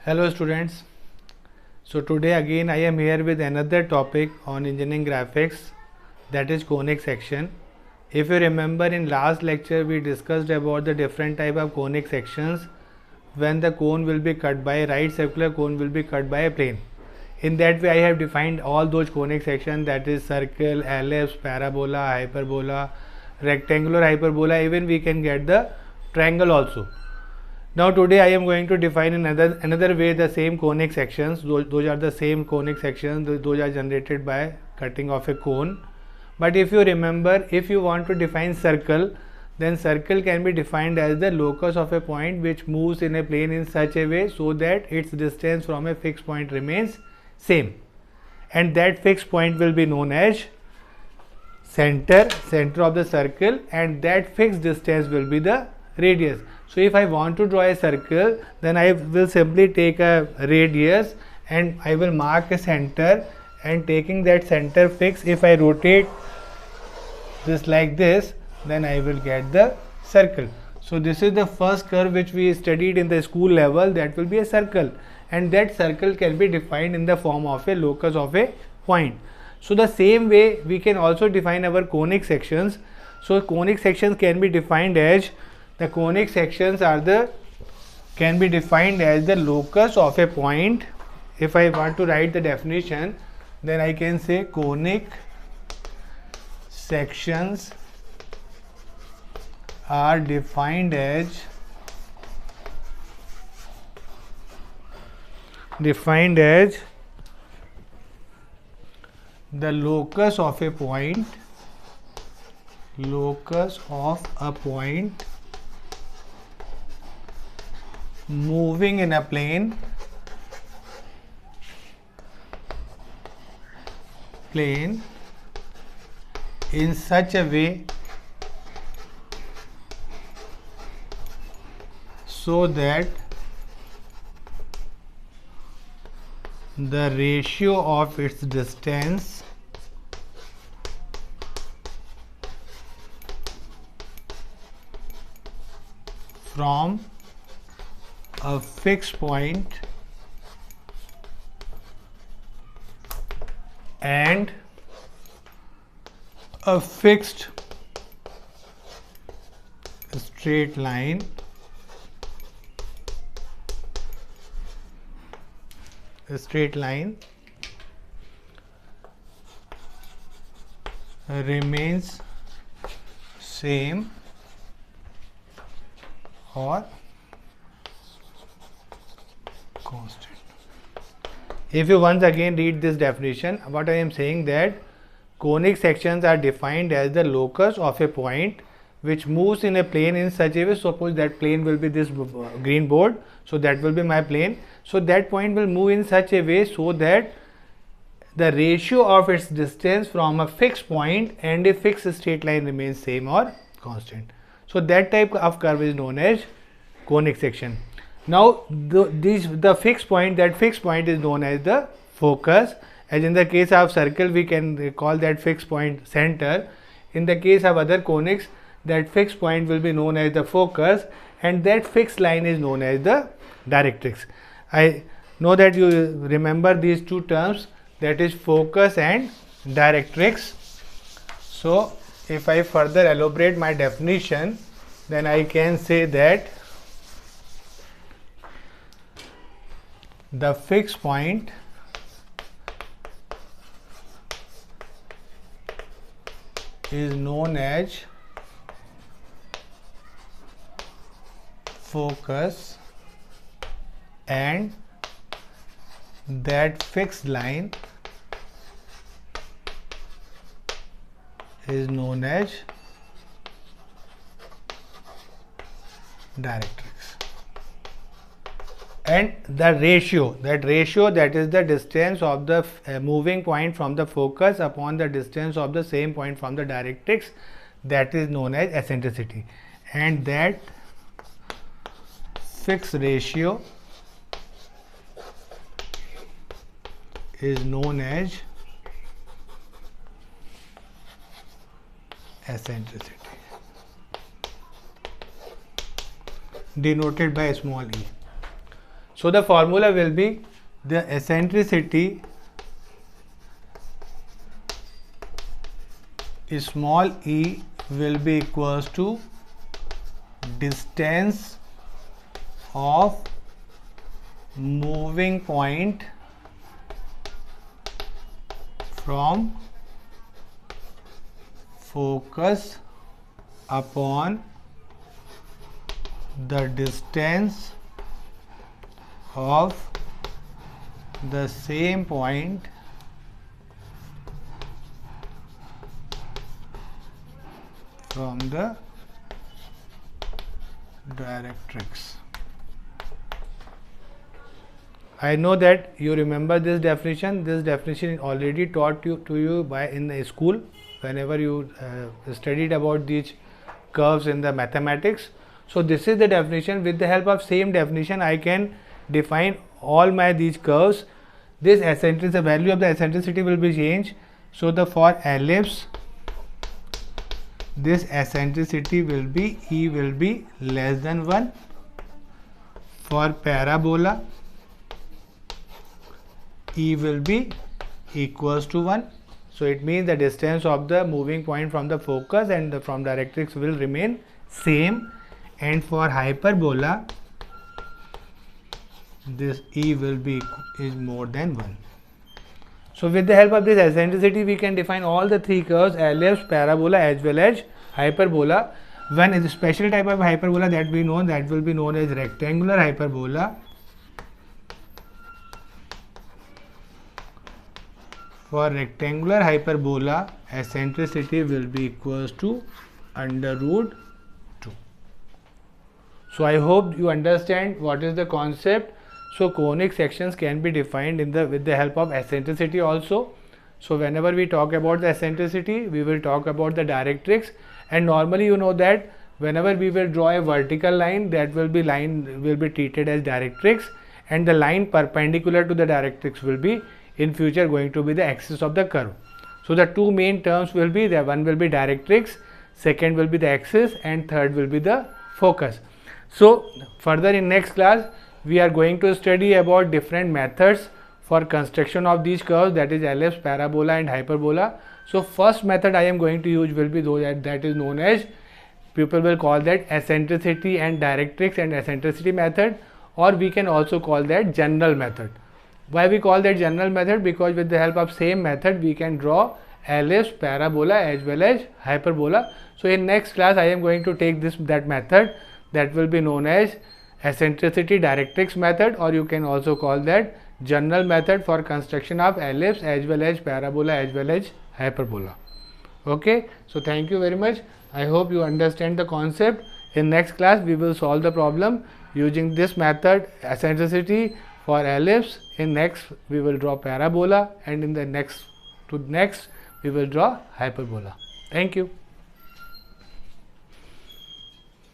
Hello students. So today again I am here with another topic on engineering graphics, that is conic section. If you remember, in last lecture we discussed about the different type of conic sections when the cone will be cut by right circular cone will be cut by a plane. In that way I have defined all those conic sections, that is circle, ellipse, parabola, hyperbola, rectangular, hyperbola, even we can get the triangle also. Now today I am going to define another way the same conic sections. Those are the same conic sections. Those are generated by cutting of a cone. But if you remember, if you want to define circle, then circle can be defined as the locus of a point which moves in a plane in such a way so that its distance from a fixed point remains same, and that fixed point will be known as center of the circle, and that fixed distance will be the radius. So if I want to draw a circle, then I will simply take a radius and I will mark a center, and taking that center fix, if I rotate this like this, then I will get the circle. So this is the first curve which we studied in the school level, that will be a circle, and that circle can be defined in the form of a locus of a point. So the same way we can also define our conic sections. So conic sections can be defined as the can be defined as the locus of a point. If I want to write the definition, then I can say conic sections are defined as the locus of a point moving in a plane in such a way so that the ratio of its distance from a fixed point and a fixed straight line remains same or constant. If you once again read this definition, what I am saying, that conic sections are defined as the locus of a point which moves in a plane in such a way. Suppose that plane will be this green board, so that will be my plane. So that point will move in such a way so that the ratio of its distance from a fixed point and a fixed straight line remains same or constant. So that type of curve is known as conic section. Now the fixed point, that fixed point is known as the focus. As in the case of circle, we can call that fixed point center. In the case of other conics, that fixed point will be known as the focus, and that fixed line is known as the directrix. I know that you remember these two terms, that is focus and directrix. So if I further elaborate my definition, then I can say that the fixed point is known as focus, and that fixed line is known as directrix. And the ratio, that is the distance of the moving point from the focus upon the distance of the same point from the directrix, that is known as eccentricity, and that fixed ratio is known as eccentricity, denoted by small e. So the formula will be the eccentricity small e will be equals to distance of moving point from focus upon the distance of the same point from the directrix. I know that you remember this definition. This definition is already taught to you by in the school whenever you studied about these curves in the mathematics. So this is the definition. With the help of same definition, I can define all my these curves. This eccentricity, the value of the eccentricity will be changed. So the for ellipse, this eccentricity will be E will be less than 1. For parabola, E will be equals to 1. So it means the distance of the moving point from the focus and from directrix will remain same. And for hyperbola, this E will be is more than 1. So with the help of this eccentricity, we can define all the three curves, ellipse, parabola as well as hyperbola. One is a special type of hyperbola that we know, that will be known as rectangular hyperbola. For rectangular hyperbola, eccentricity will be equals to under root 2. So I hope you understand what is the concept. So conic sections can be defined with the help of eccentricity also. So whenever we talk about the eccentricity, we will talk about the directrix, and normally you know that whenever we will draw a vertical line, that will be treated as directrix, and the line perpendicular to the directrix will be in future going to be the axis of the curve. So the two main terms will be there. One will be directrix, second will be the axis, and third will be the focus. So further in next class, we are going to study about different methods for construction of these curves, that is ellipse, parabola and hyperbola. So first method I am going to use will be that is known as, people will call that eccentricity and directrix and eccentricity method, or we can also call that general method. Why we call that general method? Because with the help of same method we can draw ellipse, parabola as well as hyperbola. So in next class I am going to take that method that will be known as eccentricity directrix method, or you can also call that general method for construction of ellipse as well as parabola as well as hyperbola. Okay, so thank you very much. I hope you understand the concept. In next class we will solve the problem using this method, eccentricity for ellipse. In next we will draw parabola, and in the next we will draw hyperbola. Thank you.